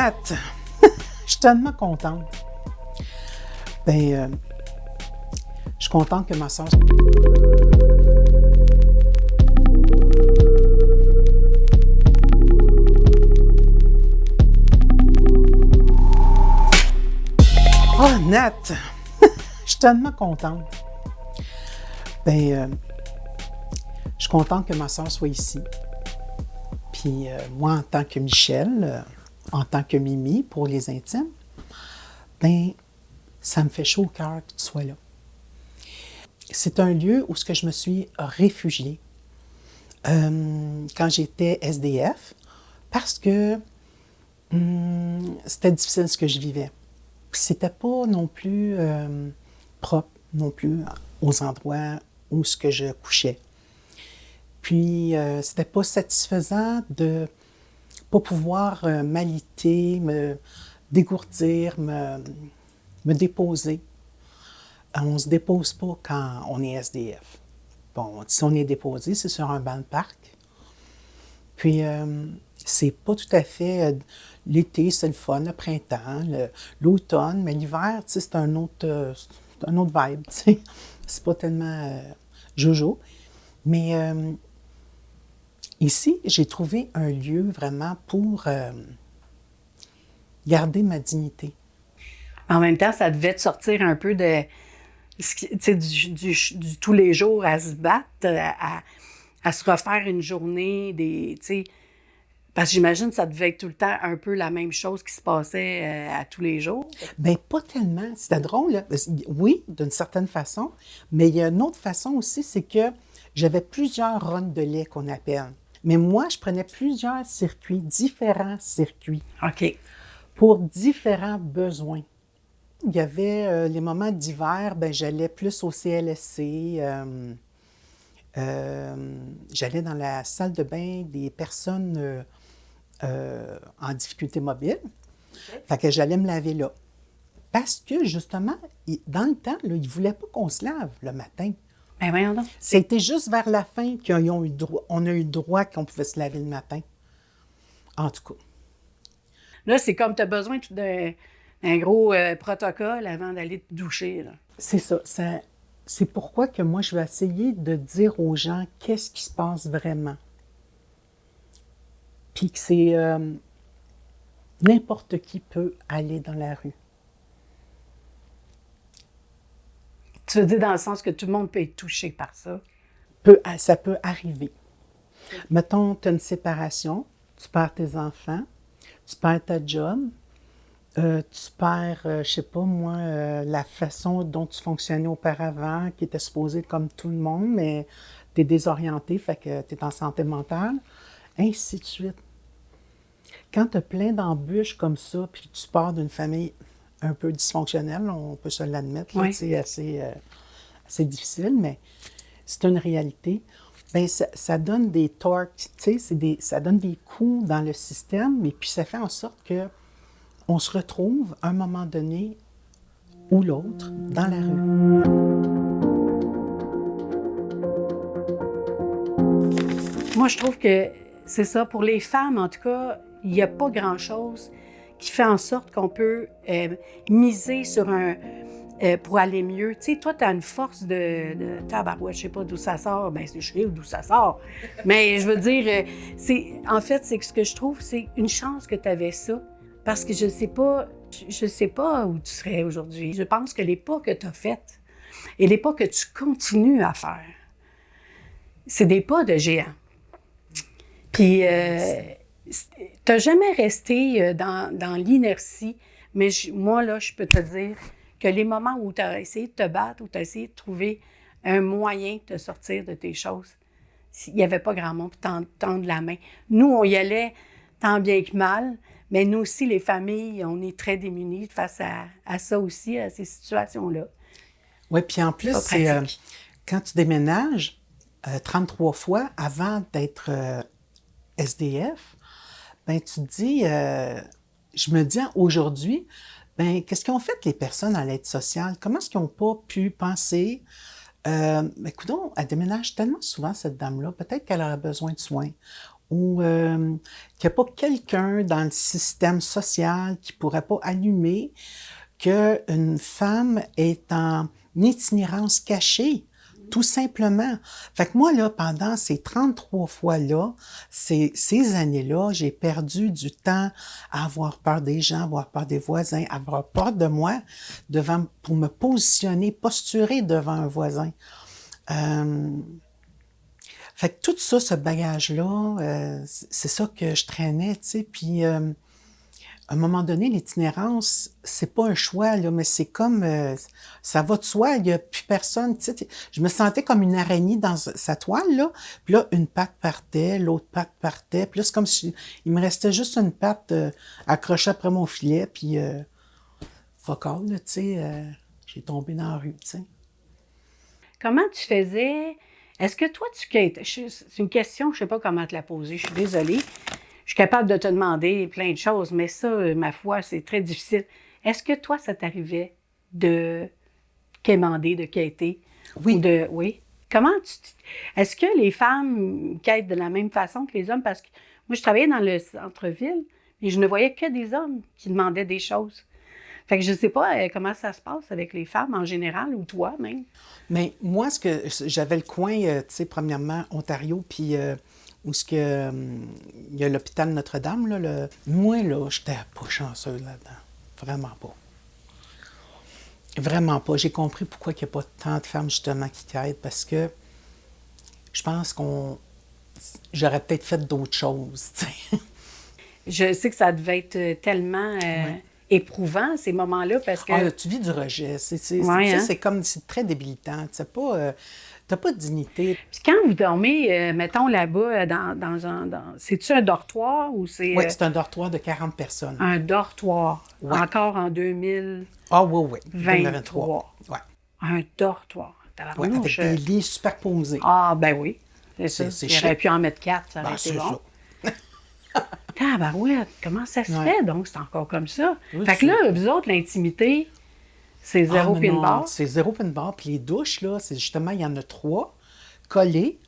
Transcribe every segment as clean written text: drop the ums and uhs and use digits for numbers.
Nat, je suis tellement contente. Je suis contente que ma soeur... Oh, Nat, je suis tellement contente. Je suis contente que ma soeur soit ici. Puis moi, en tant que Michel, en tant que Mimi, pour les intimes, ça me fait chaud au cœur que tu sois là. C'est un lieu où je me suis réfugiée quand j'étais SDF parce que c'était difficile ce que je vivais. Puis c'était pas non plus propre non plus aux endroits où ce que je couchais. Puis c'était pas satisfaisant de pas pouvoir m'aliter, me dégourdir, me déposer. On ne se dépose pas quand on est SDF. Bon, si on est déposé, c'est sur un banc de parc. Puis, c'est pas tout à fait... l'été, c'est le fun, le printemps, l'automne, mais l'hiver, tu sais, c'est un autre vibe, tu sais. C'est pas tellement jojo. Mais ici, j'ai trouvé un lieu vraiment pour garder ma dignité. En même temps, ça devait te sortir un peu de... du tous les jours à se battre, à se refaire une journée, parce que j'imagine que ça devait être tout le temps un peu la même chose qui se passait à tous les jours. Bien, pas tellement. C'était drôle, là. Oui, d'une certaine façon, mais il y a une autre façon aussi, c'est que j'avais plusieurs runs de lait qu'on appelle. Mais moi, je prenais plusieurs circuits, différents circuits. OK. Pour différents besoins. Il y avait les moments d'hiver, j'allais plus au CLSC. J'allais dans la salle de bain des personnes en difficulté mobile. Okay. Fait que j'allais me laver là. Parce que, justement, dans le temps, là, ils ne voulaient pas qu'on se lave le matin. Ben voyons donc. C'était juste vers la fin qu'on a eu le droit qu'on pouvait se laver le matin. En tout cas. Là, c'est comme tu as besoin d'un gros protocole avant d'aller te doucher. Là. C'est ça. C'est pourquoi que moi, je vais essayer de dire aux gens qu'est-ce qui se passe vraiment. Puis que c'est n'importe qui peut aller dans la rue. Tu veux dire dans le sens que tout le monde peut être touché par ça? Ça peut arriver. Mettons, tu as une séparation, tu perds tes enfants, tu perds ta job, tu perds, je sais pas moi, la façon dont tu fonctionnais auparavant, qui était supposée être comme tout le monde, mais tu es désorienté, fait que tu es en santé mentale, ainsi de suite. Quand tu as plein d'embûches comme ça, puis tu pars d'une famille un peu dysfonctionnelle, on peut se l'admettre, oui. C'est assez difficile, mais c'est une réalité. Ça donne des torques, ça donne des coups dans le système, et puis ça fait en sorte que on se retrouve à un moment donné ou l'autre dans la rue. Moi, je trouve que c'est ça. Pour les femmes, en tout cas, il n'y a pas grand-chose qui fait en sorte qu'on peut miser sur pour aller mieux. Tu sais, toi, tu as une force de tabarouette, je sais pas d'où ça sort. Je sais d'où ça sort. Mais je veux dire, en fait, c'est que ce que je trouve, c'est une chance que tu avais ça. Parce que je sais pas où tu serais aujourd'hui. Je pense que les pas que tu as faits et les pas que tu continues à faire, c'est des pas de géant. Puis, tu n'as jamais resté dans l'inertie, mais moi, là, je peux te dire que les moments où tu as essayé de te battre, où tu as essayé de trouver un moyen de te sortir de tes choses, il n'y avait pas grand monde pour tendre la main. Nous, on y allait tant bien que mal, mais nous aussi, les familles, on est très démunis face à ça aussi, à ces situations-là. Oui, puis en plus, c'est quand tu déménages 33 fois avant d'être SDF, tu te dis, je me dis aujourd'hui, qu'est-ce qu'ont fait les personnes à l'aide sociale? Comment est-ce qu'ils n'ont pas pu penser, coudonc, elle déménage tellement souvent, cette dame-là, peut-être qu'elle aurait besoin de soins. ou qu'il n'y a pas quelqu'un dans le système social qui ne pourrait pas allumer qu'une femme est en itinérance cachée, tout simplement. Fait que moi, là, pendant ces 33 fois-là, ces années-là, j'ai perdu du temps à avoir peur des gens, avoir peur des voisins, avoir peur de moi pour me positionner, posturer devant un voisin. Fait que tout ça, ce bagage-là, c'est ça que je traînais, tu sais. Puis, à un moment donné, l'itinérance, c'est pas un choix, là, mais c'est comme, ça va de soi, il y a plus personne, tu sais. Je me sentais comme une araignée dans sa toile, là. Puis là, une patte partait, l'autre patte partait. Puis là, c'est comme si il me restait juste une patte accrochée après mon filet, puis fuck all, là, tu sais. J'ai tombé dans la rue, tu sais. Comment tu faisais? Est-ce que toi, c'est une question, je ne sais pas comment te la poser, je suis désolée. Je suis capable de te demander plein de choses, mais ça, ma foi, c'est très difficile. Est-ce que toi, ça t'arrivait de quémander, de quêter? Oui. Oui. Est-ce que les femmes quêtent de la même façon que les hommes? Parce que moi, je travaillais dans le centre-ville et je ne voyais que des hommes qui demandaient des choses. Fait que je ne sais pas comment ça se passe avec les femmes en général, ou toi même. Mais moi, j'avais le coin, tu sais, premièrement, Ontario, puis où il y a l'hôpital Notre-Dame, là, moi, là, j'étais pas chanceuse là-dedans. Vraiment pas. Vraiment pas. J'ai compris pourquoi il n'y a pas tant de femmes, justement, qui quittent, parce que je pense j'aurais peut-être fait d'autres choses, tu sais. Je sais que ça devait être tellement éprouvant, ces moments-là, parce que... Ah, là, tu vis du rejet. Ouais, hein? C'est comme, c'est très débilitant. Tu n'as pas de dignité. Puis quand vous dormez, mettons là-bas, c'est-tu un dortoir ou c'est... Oui, c'est un dortoir de 40 personnes. Un dortoir, Ouais. encore en 2023. Ah oui, oui, 2023. Ouais. Un dortoir. Ouais, avec des lits superposés. Ah, ben oui. C'est ça. C'est Il aurait chic. pu en mettre 4, ça aurait Ben, été c'est bon. ça. Tabarouette, comment ça se Ouais. fait donc? C'est encore comme ça. Oui, Fait que là, vous autres, l'intimité, c'est zéro mais pin non, bar. c'est zéro pin bar. Puis les douches, là, c'est justement, il y en a trois collées.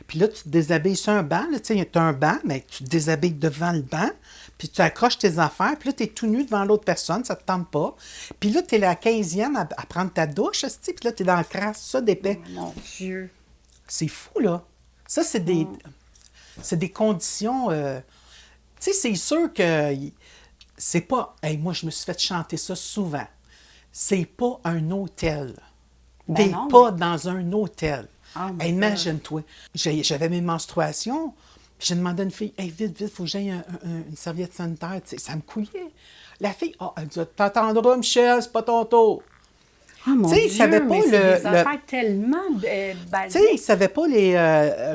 Puis là, tu te déshabilles sur un banc. Tu sais, tu as un banc, mais tu te déshabilles devant le banc. Puis tu accroches tes affaires. Puis là, tu es tout nu devant l'autre personne. Ça ne te tente pas. Puis là, tu es la 15e à prendre ta douche. Puis là, tu es dans le crasse, ça, d'épais. Oh, mon Dieu. C'est fou, là. Ça, c'est des conditions... tu sais, c'est sûr que c'est pas... Hey, moi, je me suis fait chanter ça souvent. C'est pas un hôtel. Ben T'es non, pas dans un hôtel. Ah, Hey, imagine-toi. J'avais mes menstruations, puis j'ai demandé à une fille, « Hey, vite, vite, faut que j'aille une serviette sanitaire. » Tu sais, ça me couillait. La fille, elle dit, « T'entendras, Michel, c'est pas ton tour. » Ah, mon Tu sais, Dieu, il savait pas mais c'est des affaires tellement Tu sais, basiques. il savait pas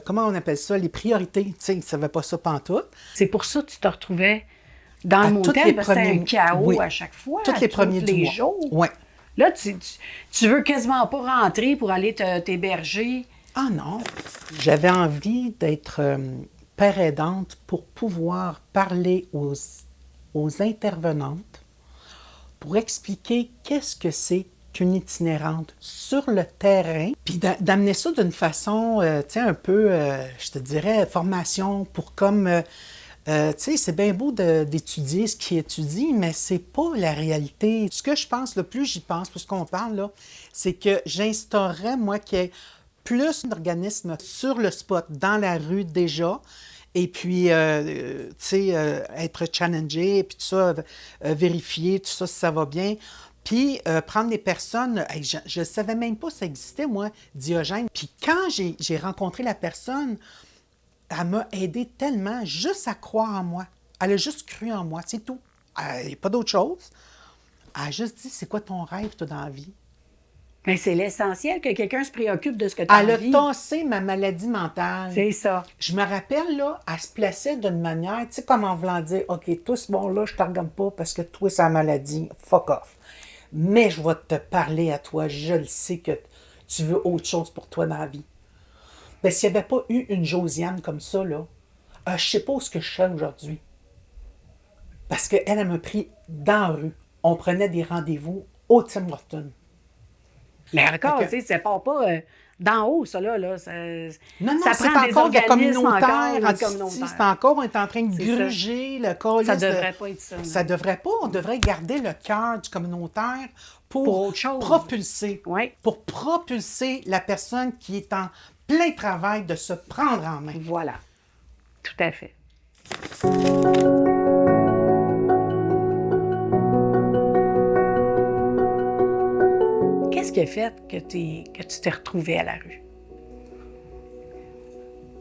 comment on appelle ça, les priorités. Tu sais, il savait pas ça pantoute. C'est pour ça que tu te retrouvais dans À le tous motel, les parce que c'était un premiers- chaos oui. à chaque fois. Tous les premiers du mois. jours. Ouais. Là, tu veux quasiment pas rentrer pour aller t'héberger. Ah non. J'avais envie d'être père aidante pour pouvoir parler aux intervenantes pour expliquer qu'est-ce que c'est qu'une itinérante sur le terrain, puis d'amener ça d'une façon, tu sais, un peu, je te dirais, formation pour comme... tu sais, c'est bien beau d'étudier ce qui étudie, mais c'est pas la réalité. Ce que je pense, le plus j'y pense, plus qu'on parle, là, c'est que j'instaurerais, moi, qu'il y ait plus d'organismes sur le spot, dans la rue déjà, et puis, tu sais, être challengé, puis tout ça, vérifier, tout ça, si ça va bien. Puis, prendre des personnes, hey, je ne savais même pas que ça existait, moi, Diogène. Puis quand j'ai rencontré la personne, elle m'a aidé tellement juste à croire en moi. Elle a juste cru en moi, c'est tout. Il n'y a pas d'autre chose. Elle a juste dit, c'est quoi ton rêve, toi, dans la vie? Mais c'est l'essentiel que quelqu'un se préoccupe de ce que tu as Elle a envie. tassé ma maladie mentale. C'est ça. Je me rappelle, là, elle se plaçait d'une manière, tu sais, comme en voulant dire, OK, tout ce bon-là, je ne te regarde pas parce que toi, c'est la maladie, fuck off. Mais je vais te parler à toi, je le sais que tu veux autre chose pour toi dans la vie. Bien, s'il n'y avait pas eu une Josiane comme ça, là, je ne sais pas où ce que je serais aujourd'hui. Parce qu'elle, elle m'a pris dans la rue. On prenait des rendez-vous au Tim Hortons. Mais encore, Fait que- tu sais, ça part pas d'en haut, ça, là. Ça, Non, non, ça c'est prend des encore de la organismes communautaire. encore, En des communautaires. c'est encore, on est en train de C'est ça. gruger le calice Ça de- devrait pas être ça. non. Ça devrait pas. On devrait garder le cœur du communautaire Pour autre chose. propulser. Oui. Pour propulser la personne qui est en plein travail de se prendre en main. Voilà. Tout à fait. Qu'est-ce qui a fait que tu t'es retrouvée à la rue?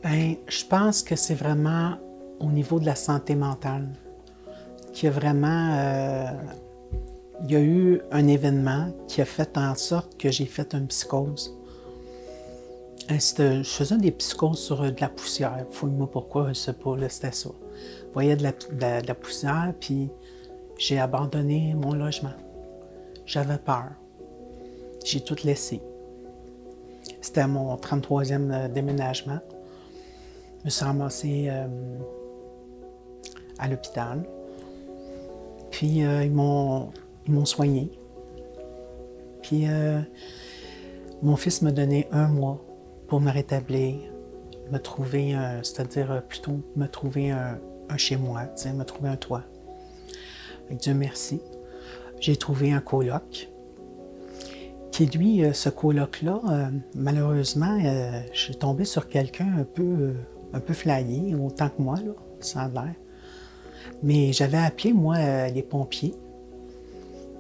Ben, je pense que c'est vraiment au niveau de la santé mentale qu'il y a vraiment... il y a eu un événement qui a fait en sorte que j'ai fait une psychose. Je faisais des psychoses sur de la poussière. Fouille-moi pourquoi, je sais pas, là, c'était ça. Je voyais de la poussière, puis j'ai abandonné mon logement. J'avais peur. J'ai tout laissé. C'était mon 33e déménagement. Je me suis ramassée à l'hôpital. Puis ils m'ont soigné. Puis mon fils m'a donné 1 mois pour me rétablir, me trouver, c'est-à-dire plutôt me trouver un chez moi, me trouver un toit. Avec Dieu merci. J'ai trouvé un coloc. Qui lui, ce coloc-là, malheureusement, je suis tombée sur quelqu'un un peu flyé, autant que moi, là, ça a l'air. Mais j'avais appelé, moi, les pompiers.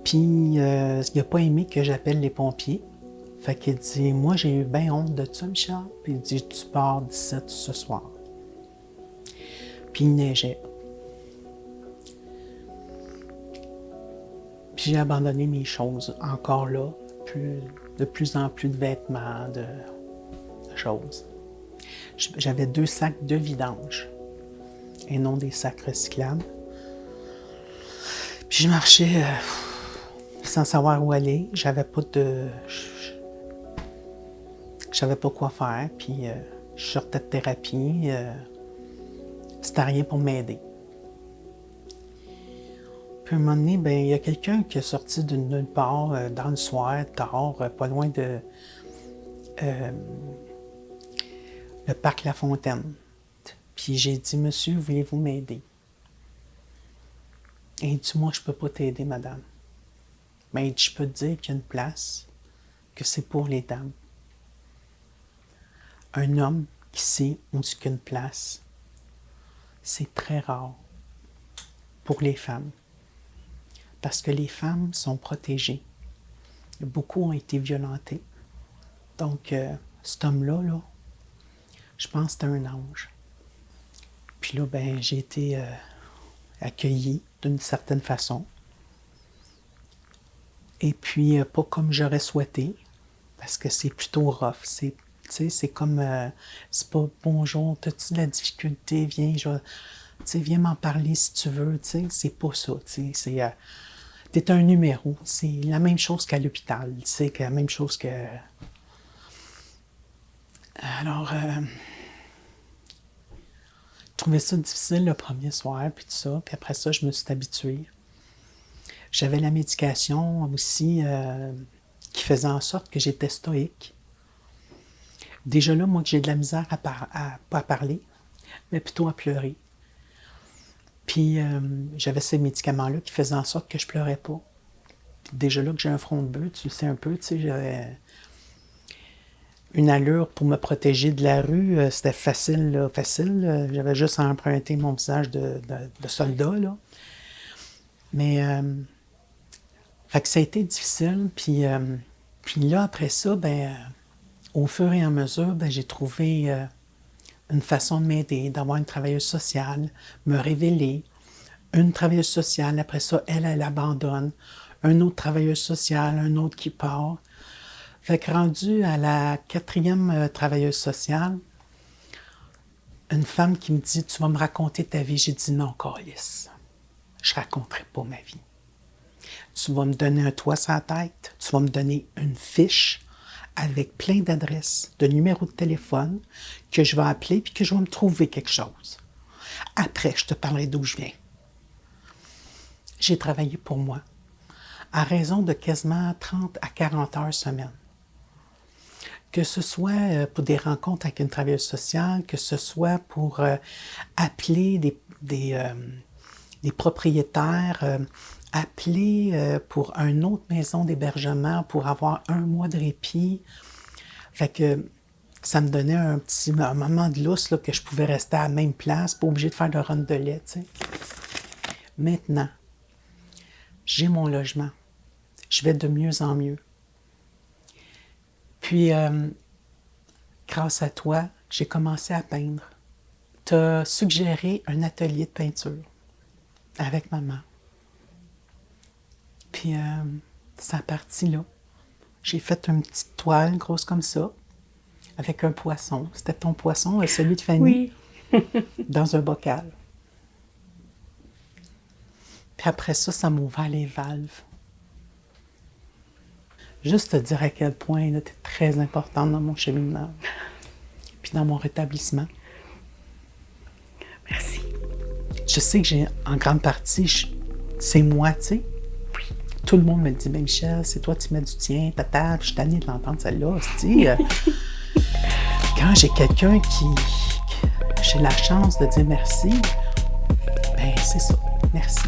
Puis, il n'a pas aimé que j'appelle les pompiers. Fait qu'il dit, moi, j'ai eu bien honte de ça, Michel. Puis il dit, tu pars d'ici ce soir. Puis il neigeait. Puis j'ai abandonné mes choses, encore là, de plus en plus de vêtements, de choses. J'avais 2 sacs de vidange et non des sacs recyclables. Puis je marchais sans savoir où aller. J'avais pas quoi faire. Puis je sortais de thérapie. C'était rien pour m'aider. Puis à un moment donné, ben, il y a quelqu'un qui est sorti de nulle part dans le soir, tard, pas loin de le parc La Fontaine. Puis j'ai dit, monsieur, voulez-vous m'aider? Et il dit, moi, je peux pas t'aider, madame. Mais je peux te dire qu'il y a une place, que c'est pour les dames. Un homme qui sait où est-ce qu'il y a une place, c'est très rare pour les femmes. Parce que les femmes sont protégées. Beaucoup ont été violentés. Donc, cet homme-là, là, je pense que c'était un ange. Puis là, ben, j'ai été accueillie d'une certaine façon. Et puis, pas comme j'aurais souhaité, parce que c'est plutôt rough. C'est comme, c'est pas « bonjour, t'as-tu de la difficulté? Viens, viens m'en parler si tu veux. » C'est pas ça. T'es un numéro. C'est la même chose qu'à l'hôpital. C'est la même chose que... Alors, je trouvais ça difficile le premier soir, puis tout ça. Puis après ça, je me suis habituée. J'avais la médication aussi qui faisait en sorte que j'étais stoïque. Déjà là, moi, que j'ai de la misère pas à parler, mais plutôt à pleurer. Puis j'avais ces médicaments-là qui faisaient en sorte que je pleurais pas. Puis déjà là que j'ai un front de bœuf, tu le sais un peu, j'avais une allure pour me protéger de la rue. C'était facile, là, facile. J'avais juste à emprunter mon visage de soldat, là. Mais fait que ça a été difficile. Puis là, après ça, ben, au fur et à mesure, ben, j'ai trouvé une façon de m'aider, d'avoir une travailleuse sociale, me révéler. Une travailleuse sociale, après ça, elle abandonne. Un autre travailleuse sociale, un autre qui part. Fait que rendu à la 4e travailleuse sociale, une femme qui me dit « Tu vas me raconter ta vie », j'ai dit « Non, câlisse, je raconterai pas ma vie. Tu vas me donner un toit sur la tête, tu vas me donner une fiche avec plein d'adresses, de numéros de téléphone que je vais appeler puis que je vais me trouver quelque chose. Après, je te parlerai d'où je viens. » J'ai travaillé pour moi, à raison de quasiment 30 à 40 heures semaine. Que ce soit pour des rencontres avec une travailleuse sociale, que ce soit pour appeler des propriétaires, appeler pour une autre maison d'hébergement pour avoir 1 mois de répit. Fait que ça me donnait un moment de lousse là, que je pouvais rester à la même place, pas obligé de faire de rondelets, tu sais. Maintenant, j'ai mon logement. Je vais de mieux en mieux. Puis, grâce à toi, j'ai commencé à peindre. Tu as suggéré un atelier de peinture avec maman. Puis, ça a parti là. J'ai fait une petite toile grosse comme ça, avec un poisson. C'était ton poisson, celui de Fanny, Oui. dans un bocal. Puis après ça, ça m'a ouvert les valves. Juste te dire à quel point tu es très importante dans mon cheminement, puis dans mon rétablissement. Merci. Je sais que j'ai, en grande partie, c'est moi, tu sais. Oui. Tout le monde me dit, ben Michel, c'est toi, tu mets du tien, tata, puis je suis tannée de l'entendre celle-là, quand j'ai quelqu'un j'ai la chance de dire merci, ben c'est ça, merci.